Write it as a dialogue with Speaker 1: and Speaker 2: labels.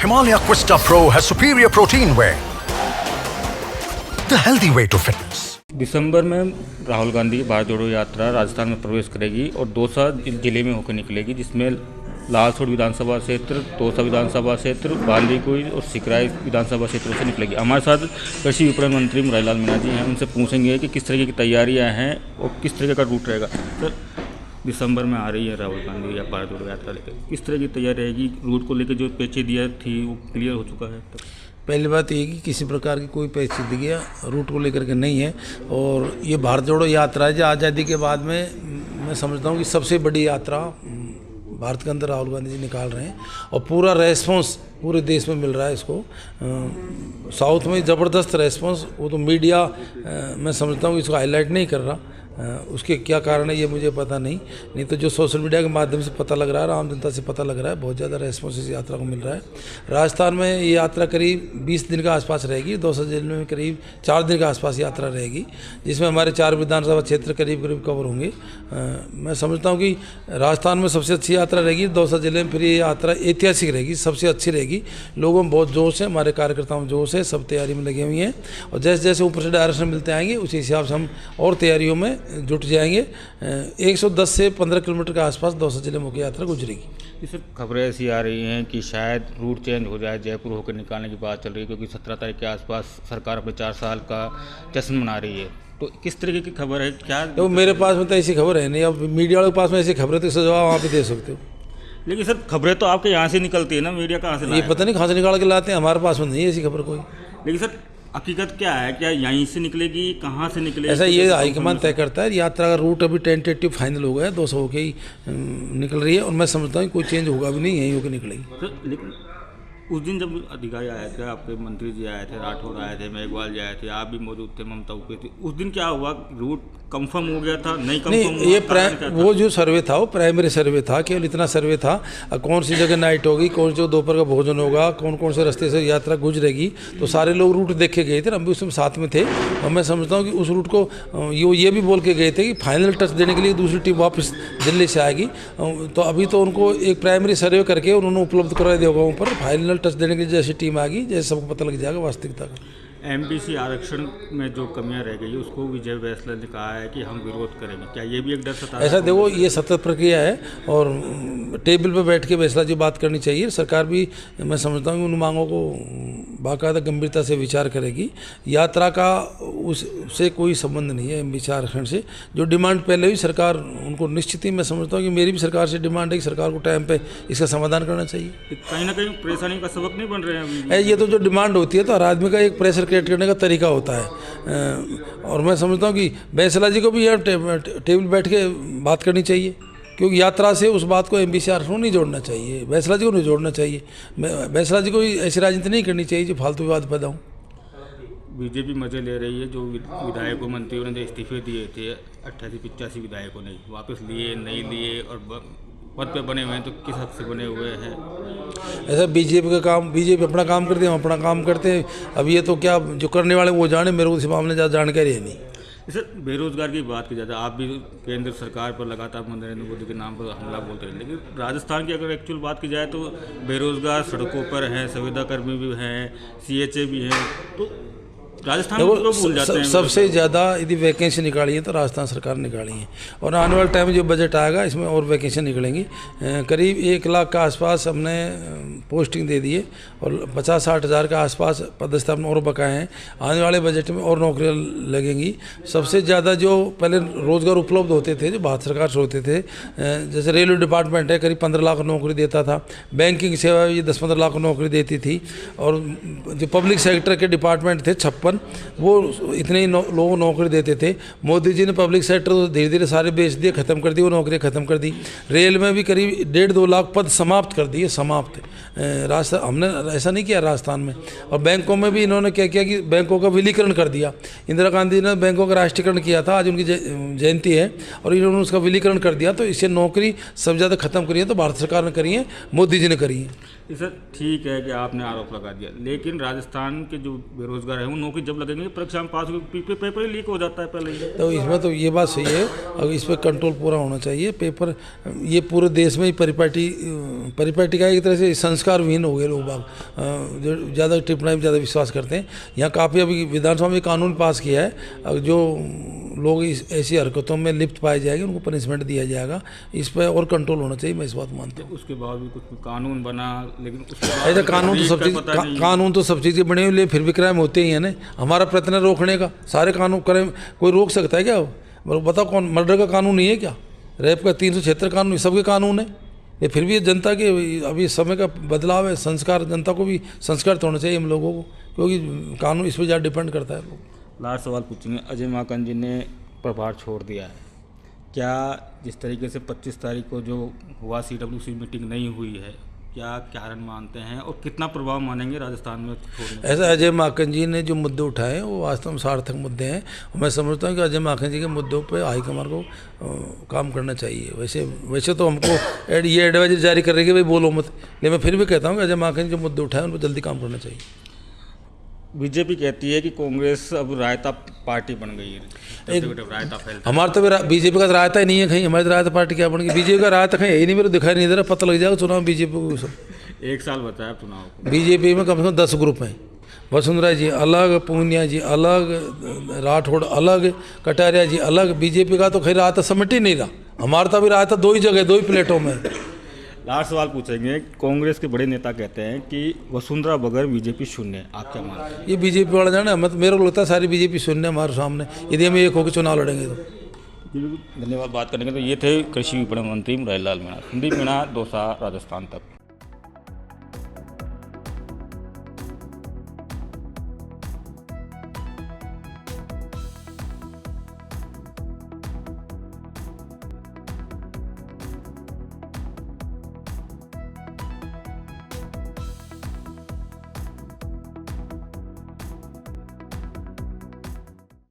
Speaker 1: Himalaya Questa Pro has superior protein whey, the healthy way to fitness.
Speaker 2: दिसंबर में राहुल गांधी की भारत जोड़ो यात्रा राजस्थान में प्रवेश करेगी और दौसा जिले में होकर निकलेगी, जिसमें लालसोट विधानसभा क्षेत्र, दौसा विधानसभा क्षेत्र, बांदीकुई और सिकराई विधानसभा क्षेत्रों से निकलेगी। हमारे साथ कृषि विपणन मंत्री मुरारीलाल मीणा जी हैं, उनसे पूछेंगे कि किस तरीके की तैयारियां हैं और किस तरीके का रूट रहेगा। सर, दिसंबर में आ रही है राहुल गांधी या भारत जोड़ो यात्रा लेकर, किस तरह की तैयारी रहेगी? रूट को लेकर जो पेचीदगियां थी वो क्लियर हो चुका है?
Speaker 3: पहली बात ये कि किसी प्रकार की कोई पेचीदगियाँ रूट को लेकर के नहीं है और ये भारत जोड़ो यात्रा है जो आज़ादी के बाद में मैं समझता हूँ कि सबसे बड़ी यात्रा भारत के अंदर राहुल गांधी जी निकाल रहे हैं और पूरा रेस्पॉन्स पूरे देश में मिल रहा है इसको। साउथ में ज़बरदस्त रेस्पॉन्स, वो तो मीडिया मैं समझता हूँ इसको हाईलाइट नहीं कर रहा। उसके क्या कारण है ये मुझे पता नहीं तो जो सोशल मीडिया के माध्यम से पता लग रहा है, आम जनता से पता लग रहा है, बहुत ज़्यादा रेस्पॉन्स इस यात्रा को मिल रहा है। राजस्थान में ये यात्रा करीब 20 दिन के आसपास रहेगी, दौसा जिले में करीब 4 दिन के आसपास यात्रा रहेगी, जिसमें हमारे 4 विधानसभा क्षेत्र करीब कवर होंगे। मैं समझता हूँ कि राजस्थान में सबसे अच्छी यात्रा रहेगी दौसा जिले में, फिर ये यात्रा ऐतिहासिक रहेगी, सबसे अच्छी रहेगी। लोगों में बहुत जोश है, हमारे कार्यकर्ताओं में जोश है, सब तैयारी में लगे हुए हैं और जैसे जैसे ऊपर से डायरेक्शन मिलते आएंगे उसी हिसाब से हम और तैयारियों में जुट जाएंगे। 110 से 15 किलोमीटर के आसपास दौसा जिले में मुख्य यात्रा गुजरेगी।
Speaker 2: इस खबरें ऐसी आ रही हैं कि शायद रूट चेंज हो जाए, जयपुर होकर निकालने की बात चल रही है, क्योंकि 17 तारीख के आसपास सरकार अपने 4 साल का जश्न मना रही है। तो किस तरीके की खबर है क्या?
Speaker 3: तो मेरे पास में तो ऐसी खबर है नहीं, अब मीडिया वालों के पास में ऐसी खबरें तो जवाब वहाँ पे दे सकते हो।
Speaker 2: लेकिन सर, खबरें तो आपके यहाँ से निकलती है ना, मीडिया कहाँ से?
Speaker 3: ये पता नहीं कहाँ से निकाल के लाते हैं, हमारे पास में नहीं है ऐसी खबर कोई।
Speaker 2: लेकिन सर, हकीकत क्या है? क्या यहीं से निकलेगी, कहाँ से निकलेगी?
Speaker 3: ऐसा ये हाईकमान तय करता है। यात्रा का रूट अभी टेंटेटिव फाइनल हो गया है, 200 होके ही निकल रही है और मैं समझता हूँ कोई चेंज होगा भी नहीं, यहीं होकर निकलेगी।
Speaker 2: सर, लेकिन उस दिन जब अधिकारी आए थे, आपके मंत्री जी आए थे, राठौर आए थे, मेघवाल जी आए थे, आप भी मौजूद थे, ममता ऊपर थी, उस दिन क्या हुआ? रूट कंफर्म हो गया था? नहीं कंफर्म
Speaker 3: नहीं, ये वो जो सर्वे था वो प्राइमरी सर्वे था, केवल इतना सर्वे था। कौन सी जगह नाइट होगी, कौन सी दोपहर का भोजन होगा, कौन कौन से रास्ते से यात्रा गुजरेगी, तो सारे लोग रूट देख के गए थे, हम भी उसमें साथ में थे और मैं समझता हूँ कि उस रूट को ये भी बोल के गए थे कि फाइनल टच देने के लिए दूसरी टीम वापस दिल्ली से आएगी। तो अभी तो उनको एक प्राइमरी सर्वे करके उन्होंने उपलब्ध करा दिया होगा ऊपर, फाइनल टच देने के लिए जैसी टीम आ गई, जैसे सबको पता लग जाएगा वास्तविकता का।
Speaker 2: एमबीसी आरक्षण में जो कमियां रह गई उसको विजय वैसला ने कहा है कि हम विरोध करेंगे, क्या ये भी एक डर सता?
Speaker 3: ऐसा देखो, ये सतत प्रक्रिया है और टेबल पर बैठ के वैसला जी बात करनी चाहिए। सरकार भी मैं समझता हूँ उन मांगों को बाकायदा गंभीरता से विचार करेगी। यात्रा का उससे कोई संबंध नहीं है एमबीसी आरक्षण से। जो डिमांड पहले हुई सरकार उनको निश्चित ही मैं समझता हूँ कि मेरी भी सरकार से डिमांड है कि सरकार को टाइम पे इसका समाधान करना चाहिए।
Speaker 2: कहीं ना कहीं परेशानी का सबक नहीं बन रहे हैं
Speaker 3: ये तो जो डिमांड होती है तो हर आदमी का एक प्रेशर क्रिएट करने का तरीका होता है और मैं समझता हूँ कि वैसला जी को भी यार टेबल बैठ के बात करनी चाहिए, क्योंकि यात्रा से उस बात को एमबीसी आरक्षण नहीं जोड़ना चाहिए, वैसला जी को नहीं जोड़ना चाहिए। वैसला जी को ऐसी राजनीति नहीं करनी चाहिए जो फालतू विवाद पैदा हो।
Speaker 2: बीजेपी मजे ले रही है, जो विधायकों मंत्रियों ने जो इस्तीफे दिए थे 88-85 विधायकों ने वापस लिए, नहीं लिए और पद पे बने हुए हैं, तो किस हद से बने हुए हैं?
Speaker 3: ऐसा बीजेपी का काम, बीजेपी अपना काम करते हैं, हम अपना काम करते हैं। अब ये तो क्या जो करने वाले वो जाने, मेरे को इस मामले में ज़्यादा जानकारी है नहीं।
Speaker 2: सर, बेरोजगार की बात की जाता है, आप भी केंद्र सरकार पर लगातार नरेंद्र मोदी के नाम पर हमला बोलते हैं, लेकिन राजस्थान की अगर एक्चुअल बात की जाए तो बेरोजगार सड़कों पर हैं, संविदा कर्मी भी हैं, CHA भी हैं, तो राजस्थान में लोग भूल जाते हैं।
Speaker 3: सबसे ज़्यादा यदि वैकेंसी निकाली है तो राजस्थान सरकार निकाली है और आने वाले टाइम में जो बजट आएगा इसमें और वैकेंसी निकलेंगी। करीब 1 लाख के आसपास हमने पोस्टिंग दे दी है और 50-60 हज़ार के आसपास पदस्थापन और बकाए हैं। आने वाले बजट में और नौकरियाँ लगेंगी। सबसे ज़्यादा जो पहले रोज़गार उपलब्ध होते थे, जो भारत सरकार से होते थे, जैसे रेलवे डिपार्टमेंट है करीब 15 लाख नौकरी देता था, बैंकिंग सेवा ये 10-15 लाख नौकरी देती थी और जो पब्लिक सेक्टर के डिपार्टमेंट थे 56, वो इतने ही लोगों को नौकरी देते थे। मोदी जी ने पब्लिक सेक्टर तो धीरे धीरे सारे बेच दिए, ख़त्म कर दी, वो नौकरियाँ ख़त्म कर दी। रेल में भी करीब 1.5-2 लाख पद समाप्त कर दिए, समाप्त। राजस्थान हमने ऐसा नहीं किया राजस्थान में। और बैंकों में भी इन्होंने क्या किया कि बैंकों का विलीकरण कर दिया। इंदिरा गांधी ने बैंकों का राष्ट्रीयकरण किया था, आज उनकी जयंती है और इन्होंने उसका विलीकरण कर दिया, तो इससे नौकरी सब ज़्यादा ख़त्म करी है तो भारत सरकार ने करी है, मोदी जी ने करी है।
Speaker 2: सर, ठीक है कि आपने आरोप लगा दिया, लेकिन राजस्थान के जो बेरोजगार हैं वो नौकरी जब लगेंगे परीक्षा में पास होगी, पेपर ही लीक हो जाता है पहले ही।
Speaker 3: तो इसमें तो ये बात सही है, अब इस पर कंट्रोल पूरा होना चाहिए। पेपर ये पूरे देश में ही परिपाटी का एक तरह से संस्कार विहीन हो गए लोग बाग, जो ज़्यादा टिप्पणी में ज़्यादा विश्वास करते हैं। यहाँ काफ़ी अभी विधानसभा में कानून पास किया है, अब जो लोग इस ऐसी हरकतों में लिप्त पाए जाएंगे उनको पनिशमेंट दिया जाएगा। इस पर और कंट्रोल होना चाहिए, मैं इस बात मानता हूँ।
Speaker 2: उसके बाद भी कुछ कानून बना, लेकिन
Speaker 3: ऐसा कानून तो सब चीज़ के बने हुए, फिर भी क्राइम होते ही हैं ना। हमारा प्रयत्न है रोकने का, सारे कानून क्राइम कोई रोक सकता है क्या? बताओ कौन? मर्डर का कानून नहीं है क्या? रेप का 376 कानून, सबके कानून है। ये फिर भी जनता के अभी समय का बदलाव है, संस्कार, जनता को भी संस्कार होना चाहिए हम लोगों को, क्योंकि कानून इस पर ज़्यादा डिपेंड करता है।
Speaker 2: लास्ट सवाल पूछेंगे, अजय माकन जी ने प्रभार छोड़ दिया है, क्या जिस तरीके से 25 तारीख को जो हुआ CWC मीटिंग नहीं हुई है, क्या कारण मानते हैं और कितना प्रभाव मानेंगे राजस्थान में छोड़ने?
Speaker 3: ऐसा अजय माकन जी ने जो मुद्दे उठाए वो वास्तव में सार्थक मुद्दे हैं। मैं समझता हूँ कि अजय माकन जी के मुद्दों पे हाईकमान को काम करना चाहिए। वैसे तो हमको ये एडवाइजरी जारी कर रही है कि भाई बोलो मत, लेकिन मैं फिर भी कहता हूँ कि अजय माकन जी जो मुद्दे उठाए उन पर जल्दी काम करना चाहिए।
Speaker 2: बीजेपी कहती है कि कांग्रेस अब रायता पार्टी बन गई है, रायता फैलता।
Speaker 3: हमारा तो बीजेपी का रायता ही नहीं है कहीं, हमारी रायता पार्टी क्या बन गई? बीजेपी का रायता कहीं यही नहीं, मेरे दिखाई नहीं दे रहा। पता लग जाएगा चुनाव बीजेपी को सब।
Speaker 2: 1 साल बताया चुनाव को।
Speaker 3: बीजेपी में कम से कम 10 ग्रुप हैं। वसुंधरा जी अलग, पूनिया जी अलग, राठौड़ अलग, कटारिया जी अलग। बीजेपी का तो खैर रायता समिट ही नहीं रहा। हमारा तो अभी रायता 2 ही जगह, 2 ही प्लेटों में।
Speaker 2: लास्ट सवाल पूछेंगे, कांग्रेस के बड़े नेता कहते हैं कि वसुंधरा बगैर बीजेपी शून्य है, आप क्या मानते हैं?
Speaker 3: ये बीजेपी वाला जाना, मत मेरे को लगता है सारी बीजेपी शून्य है हमारे सामने, यदि हम एक होकर चुनाव लड़ेंगे तो।
Speaker 2: धन्यवाद बात करने के। तो ये थे कृषि विपणन मंत्री मुरारी लाल मीणा, संदीप मीणा, दौसा, राजस्थान तक।